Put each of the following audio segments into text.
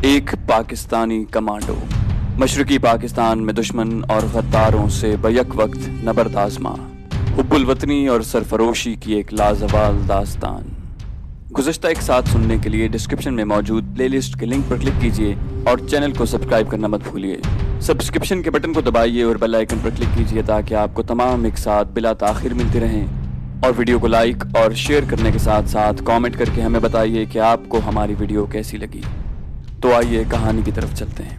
ایک پاکستانی کمانڈو مشرقی پاکستان میں دشمن اور غداروں سے بیک وقت نبرد آزما، حب الوطنی اور سرفروشی کی ایک لازوال داستان۔ گزشتہ ایک ساتھ سننے کے لیے ڈسکرپشن میں موجود پلے لسٹ کے لنک پر کلک کیجیے اور چینل کو سبسکرائب کرنا مت بھولیے۔ سبسکرپشن کے بٹن کو دبائیے اور بیل آئیکن پر کلک کیجیے تاکہ آپ کو تمام ایک ساتھ بلا تاخیر ملتے رہیں، اور ویڈیو کو لائک اور شیئر کرنے کے ساتھ ساتھ کامنٹ کر کے ہمیں بتائیے کہ آپ کو ہماری ویڈیو کیسی لگی۔ تو آئیے کہانی کی طرف چلتے ہیں۔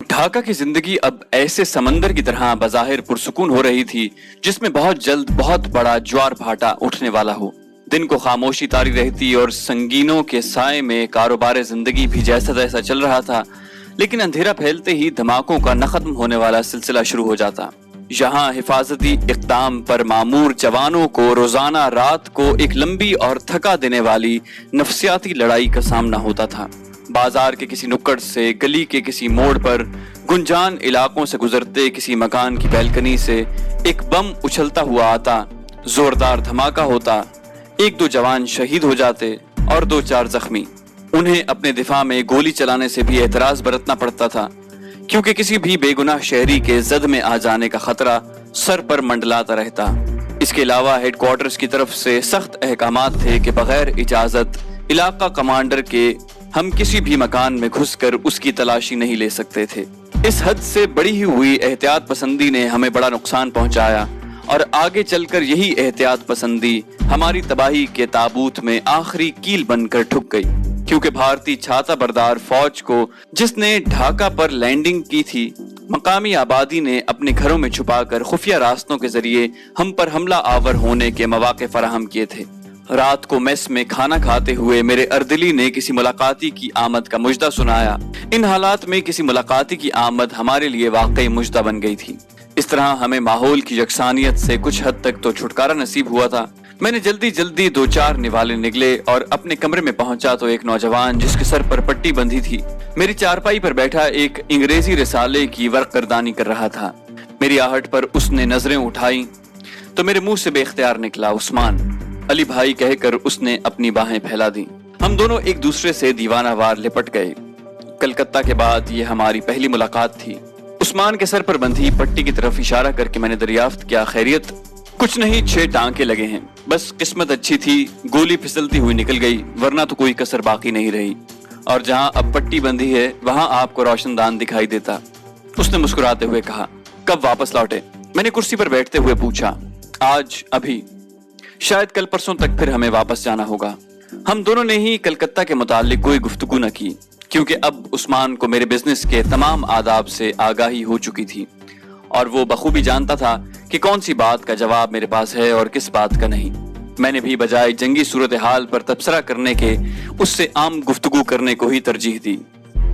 ڈھاکہ کی زندگی اب ایسے سمندر کی طرح بظاہر پرسکون ہو رہی تھی جس میں بہت جلد بہت بڑا جوار بھاٹا اٹھنے والا ہو۔ دن کو خاموشی طاری رہتی اور سنگینوں کے سائے میں کاروبار زندگی بھی جیسا تیسا چل رہا تھا، لیکن اندھیرا پھیلتے ہی دھماکوں کا نہ ختم ہونے والا سلسلہ شروع ہو جاتا۔ یہاں حفاظتی اقدام پر مامور جوانوں کو روزانہ رات کو ایک لمبی اور تھکا دینے والی نفسیاتی لڑائی کا سامنا ہوتا تھا۔ بازار کے کسی نکڑ سے، گلی کے کسی موڑ پر، گنجان علاقوں سے گزرتے کسی مکان کی بیلکنی سے ایک بم اچھلتا ہوا آتا، زوردار دھماکہ ہوتا، ایک دو جوان شہید ہو جاتے اور دو چار زخمی۔ انہیں اپنے دفاع میں گولی چلانے سے بھی اعتراض برتنا پڑتا تھا، کیونکہ کسی بھی بے گناہ شہری کے زد میں آ جانے کا خطرہ سر پر منڈلاتا رہتا۔ اس کے علاوہ ہیڈ کوارٹرز کی طرف سے سخت احکامات تھے کہ بغیر اجازت علاقہ کمانڈر کے ہم کسی بھی مکان میں گھس کر اس کی تلاشی نہیں لے سکتے تھے۔ اس حد سے بڑی ہوئی احتیاط پسندی نے ہمیں بڑا نقصان پہنچایا، اور آگے چل کر یہی احتیاط پسندی ہماری تباہی کے تابوت میں آخری کیل بن کر ٹھک گئی، کیونکہ بھارتی چھاتا بردار فوج کو جس نے ڈھاکہ پر لینڈنگ کی تھی، مقامی آبادی نے اپنے گھروں میں چھپا کر خفیہ راستوں کے ذریعے ہم پر حملہ آور ہونے کے مواقع فراہم کیے تھے۔ رات کو میس میں کھانا کھاتے ہوئے میرے اردلی نے کسی ملاقاتی کی آمد کا مژدہ سنایا۔ ان حالات میں کسی ملاقاتی کی آمد ہمارے لیے واقعی مژدہ بن گئی تھی۔ اس طرح ہمیں ماحول کی یکسانیت سے کچھ حد تک تو چھٹکارا نصیب ہوا تھا۔ میں نے جلدی دو چار نوالے نگلے اور اپنے کمرے میں پہنچا تو ایک نوجوان جس کے سر پر پٹی بندھی تھی میری چارپائی پر بیٹھا ایک انگریزی رسالے کی ورق گردانی کر رہا تھا۔ میری آہٹ پر اس نے نظریں اٹھائیں تو میرے منہ سے بے اختیار نکلا عثمان۔ علی بھائی کہہ کر اس نے اپنی باہیں پھیلا دیں۔ ہم دونوں ایک دوسرے سے دیوانہ وار لپٹ گئے۔ کلکتہ کے بعد یہ ہماری پہلی ملاقات تھی۔ عثمان کے سر پر بندھی پٹی کی طرف اشارہ کر کے میں نے دریافت کیا، خیریت؟ کچھ نہیں، 6 ٹانکے لگے ہیں، بس قسمت اچھی تھی، گولی پھسلتی ہوئی نکل گئی، ورنہ تو کوئی کسر باقی نہیں رہی، اور جہاں اب پٹی بندھی ہے وہاں آپ کو روشن دان دکھائی دیتا۔ اس نے مسکراتے ہوئے کہا۔ کب واپس لوٹے؟ میں نے کرسی پر بیٹھتے ہوئے پوچھا۔ آج، ابھی، شاید کل پرسوں تک پھر ہمیں واپس جانا ہوگا۔ ہم دونوں نے ہی کلکتہ کے متعلق کوئی گفتگو نہ کی، کیونکہ اب عثمان کو میرے بزنس کے تمام آداب سے آگاہی ہو چکی تھی، اور وہ بخوبی جانتا تھا کہ کون سی بات کا جواب میرے پاس ہے اور کس بات کا نہیں۔ میں نے بھی بجائے جنگی صورتحال پر تبصرہ کرنے کے اس سے عام گفتگو کرنے کو ہی ترجیح دی۔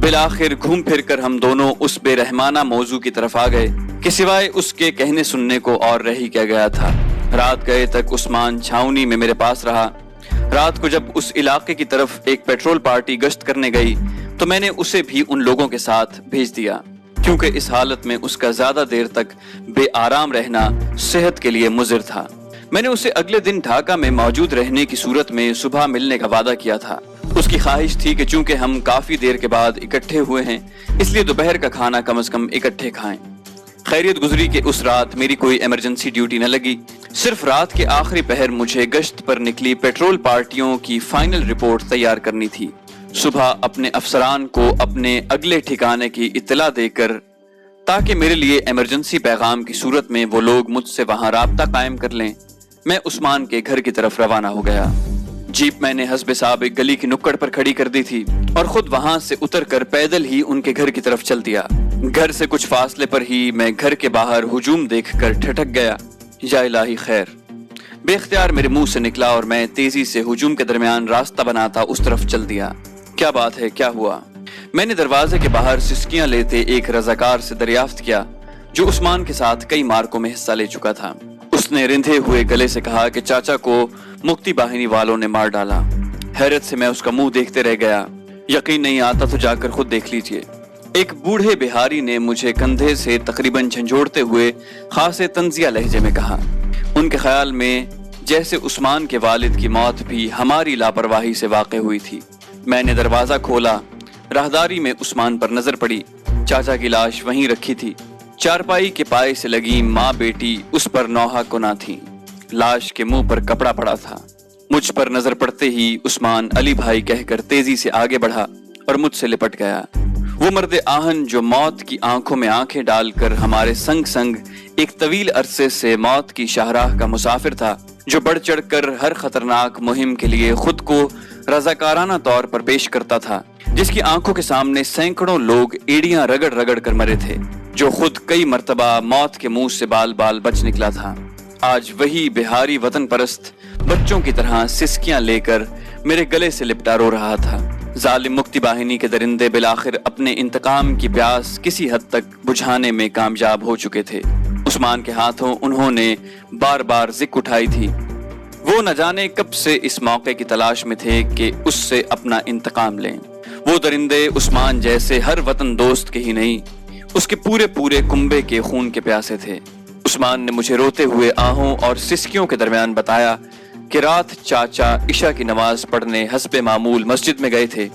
بالآخر گھوم پھر کر ہم دونوں اس بے رحمانہ موضوع کی طرف آ گئے کہ سوائے اس کے کہنے سننے کو اور رہ ہی کیا گیا تھا۔ رات گئے تک عثمان چھاؤنی میں میرے پاس رہا۔ رات کو جب اس علاقے کی طرف ایک پیٹرول پارٹی گشت کرنے گئی تو میں نے اسے بھی ان لوگوں کے ساتھ بھیج دیا، کیونکہ اس حالت میں اس کا زیادہ دیر تک بے آرام رہنا صحت کے لیے مضر تھا۔ میں نے اسے اگلے دن ڈھاکہ میں موجود رہنے کی صورت میں صبح ملنے کا وعدہ کیا تھا۔ اس کی خواہش تھی کہ چونکہ ہم کافی دیر کے بعد اکٹھے ہوئے ہیں، اس لیے دوپہر کا کھانا کم از کم اکٹھے کھائیں۔ خیریت گزری کہ اس رات میری کوئی ایمرجنسی ڈیوٹی نہ لگی، صرف رات کے آخری پہر مجھے گشت پر نکلی پیٹرول پارٹیوں کی فائنل رپورٹ تیار کرنی تھی۔ صبح اپنے افسران کو اپنے اگلے ٹھکانے کی اطلاع دے کر، تاکہ میرے لیے ایمرجنسی پیغام کی صورت میں وہ لوگ مجھ سے وہاں رابطہ قائم کر لیں، میں عثمان کے گھر کی طرف روانہ ہو گیا۔ جیپ میں نے حسب سابق گلی کی نکڑ پر کھڑی کر دی تھی اور خود وہاں سے اتر کر پیدل ہی ان کے گھر کی طرف چل دیا۔ گھر سے کچھ فاصلے پر ہی میں گھر کے باہر ہجوم دیکھ کر ٹھٹک گیا۔ یا الہی خیر! بے اختیار میرے منہ سے نکلا اور میں تیزی سے ہجوم کے درمیان راستہ بناتا اس طرف چل دیا۔ کیا بات ہے، کیا ہوا؟ میں نے دروازے کے باہر سسکیاں لیتے ایک رضاکار سے دریافت کیا جو عثمان کے ساتھ کئی مارکوں میں حصہ لے چکا تھا۔ اس نے رندھے ہوئے گلے سے کہا کہ چاچا کو مکتی باہنی والوں نے مار ڈالا۔ حیرت سے میں اس کا منہ دیکھتے رہ گیا۔ یقین نہیں آتا تو جا کر خود دیکھ لیجئے۔ ایک بوڑھے بہاری نے مجھے کندھے سے تقریباً جھنجھوڑتے ہوئے خاصے طنزیہ لہجے میں کہا۔ ان کے خیال میں जैसे उस्मान के वालिद की मौत भी हमारी लापरवाही से वाक़ हुई थी। मैंने दरवाज़ा खोला, राहदारी में उस्मान पर नजर पड़ी। चाचा की लाश वहीं रखी थी। चारपाई के पाए से लगी माँ बेटी उस पर नौहा कुना थी। लाश के मुंह पर कपड़ा पड़ा था। मुझ पर नजर पड़ते ही उस्मान अली भाई कहकर तेजी से आगे बढ़ा और मुझसे लिपट गया। वो मर्द आहन जो मौत की आंखों में आंखें डालकर हमारे संग संग एक तवील अरसे से मौत की शाहराह का मुसाफिर था, जो बढ़ चढ़ कर हर खतरनाक मुहिम के लिए खुद को रजाकाराना तौर पर पेश करता था, जिसकी आंखों के सामने सैकड़ों लोग एड़ियां रगड़ रगड़ कर मरे थे, जो खुद कई मर्तबा मौत के मुंह से बाल बाल बच निकला था। आज वही बिहारी वतन परस्त बच्चों की तरह सिसकियां लेकर मेरे गले से लिपटा रो रहा था। जालिम मुक्ति बाहिनी के दरिंदे बिलाखिर अपने इंतकाम की प्यास किसी हद तक बुझाने में कामयाब हो चुके थे। उस्मान के हाथों उन्होंने बार बार जिक उठाई थी। वो न जाने कब से इस मौके की तलाश में थे कि उससे अपना इंतकाम लें। वो दरिंदे उस्मान जैसे हर वतन दोस्त के ही नहीं, उसके पूरे पूरे कुंबे के खून के प्यासे थे। उस्मान ने मुझे रोते हुए आहों और सिसकियों के दरमियान बताया कि रात चाचा इशा की नमाज पढ़ने हस्बे मामूल मस्जिद में गए थे।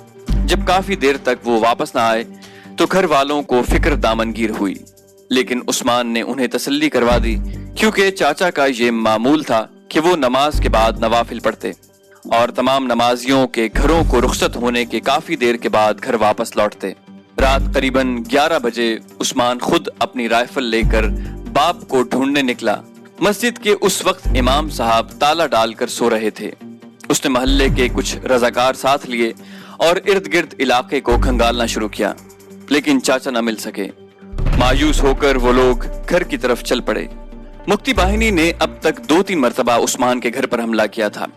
जब काफी देर तक वो वापस ना आए तो घर वालों को फिक्र दामनगीर हुई, लेकिन उस्मान ने उन्हें तसल्ली करवा दी, क्योंकि चाचा का ये मामूल था कि वो नमाज के बाद नवाफिल पढ़ते और तमाम नमाजियों के घरों को रुखसत होने के काफी देर के बाद घर वापस लौटते। रात करीबन 11 बजे उस्मान खुद अपनी राइफल लेकर बाप को ढूंढने निकला। मस्जिद के उस वक्त इमाम साहब ताला डालकर सो रहे थे। उसने मोहल्ले के कुछ रजाकार साथ लिए और इर्द गिर्द इलाके को खंगालना शुरू किया, लेकिन चाचा न मिल सके। मायूस होकर वो लोग घर की तरफ चल पड़े। मुक्ति बाहिनी ने अब तक 2-3 मरतबा उस्मान के घर पर हमला किया था,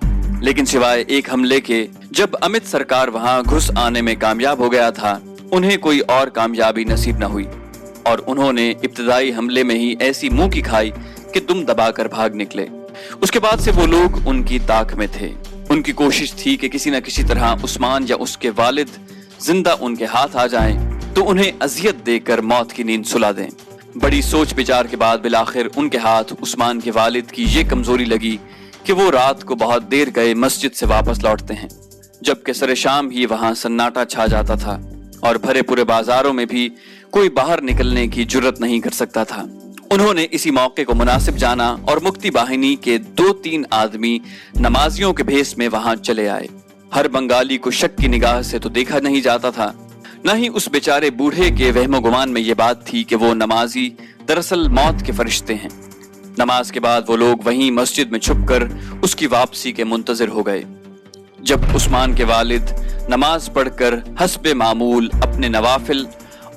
लेकिन सिवाय एक हमले के जब अमित सरकार वहां घुस आने में कामयाब हो गया था, उन्हें कोई और कामयाबी नसीब न हुई और उन्होंने इब्तदाई हमले में ही ऐसी मुंह की खाई कि दुम दबाकर भाग निकले। उसके बाद से वो लोग उनकी ताक में थे। उनकी कोशिश थी कि किसी न किसी तरह उस्मान या उसके वालिद जिंदा उनके हाथ आ जाएं तो उन्हें अजियत देकर मौत की नींद सुला दें। बड़ी सोच विचार के बाद बिलाखिर उनके हाथ उस्मान के वालिद की ये कमजोरी लगी कि वो रात को बहुत देर गए मस्जिद से वापस लौटते हैं, जबकि सरे शाम ही वहां सन्नाटा छा जाता था और भरे पूरे बाजारों में भी कोई बाहर निकलने की जुर्रत नहीं कर सकता था। उन्होंने इसी मौके को मुनासिब जाना और मुक्ति बाहिनी के 2-3 आदमी नमाजियों के भेस में वहां चले आए। हर बंगाली को शक की निगाह से तो देखा नहीं जाता था, न ही उस बेचारे बूढ़े के वहमो गुमान में ये बात थी कि वो नमाजी दरअसल मौत के फरिश्ते हैं। नमाज के बाद वो लोग वहीं मस्जिद में छुपकर उसकी वापसी के मुंतजिर हो गए। जब उस्मान के वालिद नमाज पढ़कर हस्बे मामूल अपने नवाफिल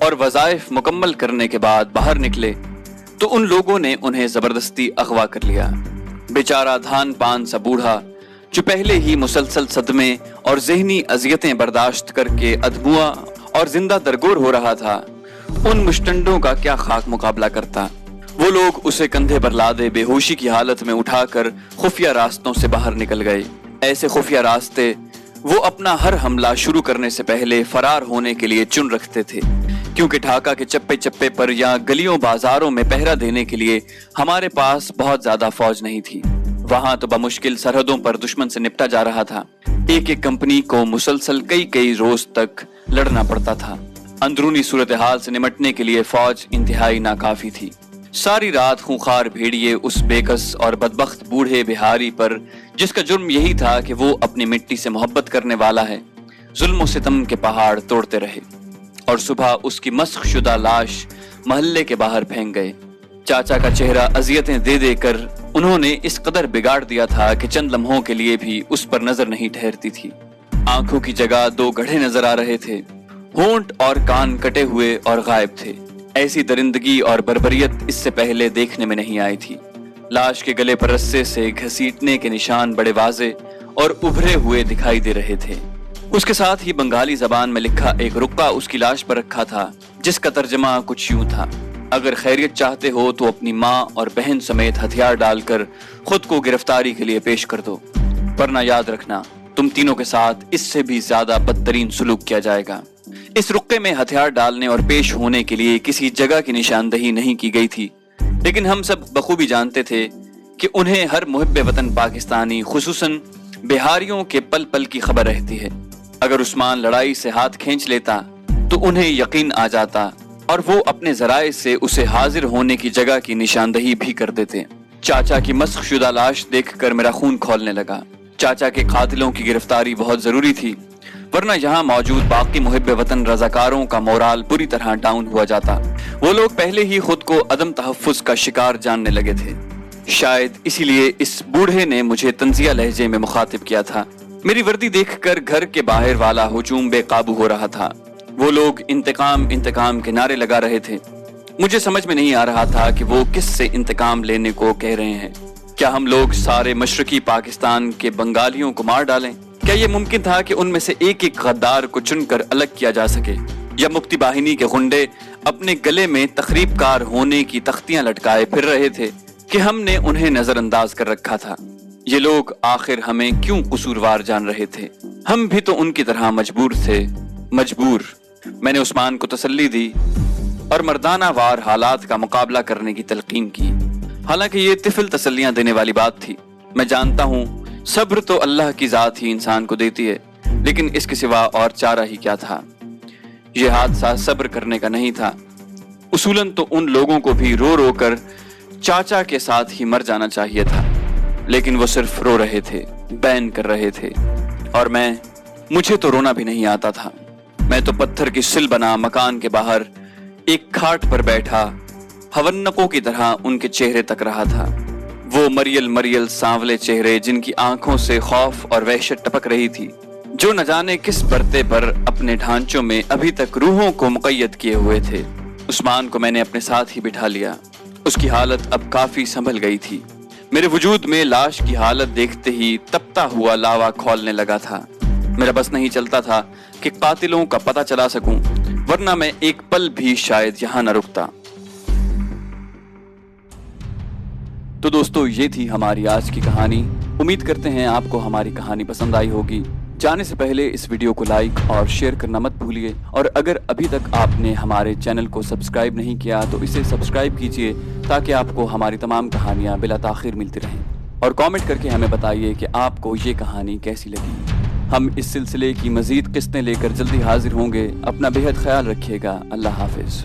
और वज़ाइफ मुकम्मल करने के बाद बाहर निकले तो उन लोगों ने उन्हें जबरदस्ती अगवा कर लिया। बेचारा धान पान सा बूढ़ा जो पहले ही मुसलसल सदमे और ज़हनी अजियतें बर्दाश्त करके अधमुआ और जिंदा दरगोर हो रहा था, उन मुश्तंडों का क्या खाक मुकाबला करता। वो लोग उसे कंधे पर लादे बेहोशी की हालत में उठाकर खुफिया रास्तों से बाहर निकल गए। ऐसे खुफिया रास्ते वो अपना हर हमला शुरू करने से पहले फरार होने के लिए चुन रखते थे, क्योंकि ढाका के चप्पे चप्पे पर या गलियों बाजारों में पहरा देने के लिए हमारे पास बहुत ज्यादा फौज नहीं थी। वहां तो बमुश्किल सरहदों पर दुश्मन से निपटा जा रहा था। एक एक कंपनी को मुसलसल कई रोज तक लड़ना पड़ता था। अंदरूनी सूरत हाल से निमटने के लिए फौज इंतहाई नाकाफी थी। सारी रात खूंखार भेड़िए उस बेकस और बदबख्त बूढ़े बिहारी पर, जिसका जुर्म यही था कि वो अपनी मिट्टी से मोहब्बत करने वाला है, जुल्म सितम के पहाड़ तोड़ते रहे और सुबह उसकी मस्ख शुदा लाश महल्ले के बाहर फेंक गए। चाचा का चेहरा अजियतें दे देकर उन्होंने इस कदर बिगाड़ दिया था कि चंद लम्हों के लिए भी उस पर नजर नहीं ठहरती थी। आंखों की जगह 2 गड्ढे नजर आ रहे थे। होंठ और कान कटे हुए और गायब थे। ऐसी दरिंदगी और बर्बरियत इससे पहले देखने में नहीं आई थी। लाश के गले पर रस्से से घसीटने के निशान बड़े वाजे और उभरे हुए दिखाई दे रहे थे। उसके साथ ही बंगाली जबान में लिखा एक रुक्का उसकी लाश पर रखा था, जिसका तर्जमा कुछ यूं था: अगर खैरियत चाहते हो तो अपनी माँ और बहन समेत हथियार डालकर खुद को गिरफ्तारी के लिए पेश कर दो, वरना याद रखना तुम तीनों के साथ इससे भी ज्यादा बदतरीन सुलूक किया जाएगा। इस रुक्के में हथियार डालने और पेश होने के लिए किसी जगह की निशानदही नहीं की गई थी, लेकिन हम सब बखूबी जानते थे कि उन्हें हर मुहिब्बे वतन पाकिस्तानी खुसूसन बिहारियों के पल पल की खबर रहती है। अगर उस्मान लड़ाई से हाथ खींच लेता तो उन्हें यकीन आ जाता और वो अपने जराए से उसे हाजिर होने की जगह की निशानदही भी कर देते। चाचा की मस्ख शुदा लाश देखकर मेरा खून खौलने लगा। चाचा के कातिलों की गिरफ्तारी बहुत जरूरी थी, वरना यहाँ मौजूद बाकी मुहिब्बे वतन रजाकारों का मोराल बुरी तरह डाउन हुआ जाता। वो लोग पहले ही खुद को अदम तहफ्फुज का शिकार जानने लगे थे। शायद इसीलिए इस बूढ़े ने मुझे तंजिया लहजे में मुखातिब किया था। मेरी वर्दी देखकर घर के बाहर वाला हुजूम बेकाबू हो रहा था। वो लोग इंतकाम इंतकाम के नारे लगा रहे थे। मुझे समझ में नहीं आ रहा था कि वो किस से इंतकाम लेने को कह रहे हैं। क्या हम लोग सारे मशरकी पाकिस्तान के बंगालियों को मार डालें? क्या ये मुमकिन था कि उनमें से एक एक गद्दार को चुनकर अलग किया जा सके? या मुक्ति बाहिनी के गुंडे अपने गले में तखरीबकार होने की तख्तियां लटकाए फिर रहे थे कि हमने उन्हें नजरअंदाज कर रखा था? ये लोग आखिर हमें क्यों कसूरवार जान रहे थे? हम भी तो उनकी तरह मजबूर थे। मजबूर। मैंने उस्मान को तसल्ली दी और मर्दाना वार हालात का मुकाबला करने की तलकीन की। हालांकि ये तिफल तसल्लियां देने वाली बात थी। मैं जानता हूँ सब्र तो अल्लाह की जात ही इंसान को देती है, लेकिन इसके सिवा और चारा ही क्या था। यह हादसा सब्र करने का नहीं था। उसूलन तो उन लोगों को भी रो रो कर चाचा के साथ ही मर जाना चाहिए था, लेकिन वो सिर्फ रो रहे थे, बैन कर रहे थे। और मुझे तो रोना भी नहीं आता था। मैं तो पत्थर की सिल बना मकान के बाहर एक खाट पर बैठा हवन्नकों की तरह उनके चेहरे तक रहा था। वो मरियल मरियल सांवले चेहरे जिनकी आंखों से खौफ और वहशत टपक रही थी, जो न जाने किस परते पर अपने ढांचों में अभी तक रूहों को मुक़य्यद किए हुए थे। उस्मान को मैंने अपने साथ ही बिठा लिया। उसकी हालत अब काफी संभल गई थी। मेरे वजूद में लाश की हालत देखते ही तपता हुआ लावा खौलने लगा था। मेरा बस नहीं चलता था कि कातिलों का पता चला सकूं, वरना मैं एक पल भी शायद यहां न रुकता। तो दोस्तों, ये थी हमारी आज की कहानी। उम्मीद करते हैं आपको हमारी कहानी पसंद आई होगी। जाने से पहले इस वीडियो को लाइक और शेयर करना मत भूलिए, और अगर अभी तक आपने हमारे चैनल को सब्सक्राइब नहीं किया तो इसे सब्सक्राइब कीजिए, ताकि आपको हमारी तमाम कहानियां बिला ताखिर मिलती रहें। और कमेंट करके हमें बताइए कि आपको ये कहानी कैसी लगी। हम इस सिलसिले की मजीद किस्तें लेकर जल्दी हाजिर होंगे। अपना बेहद ख्याल रखिएगा। अल्लाह हाफिज।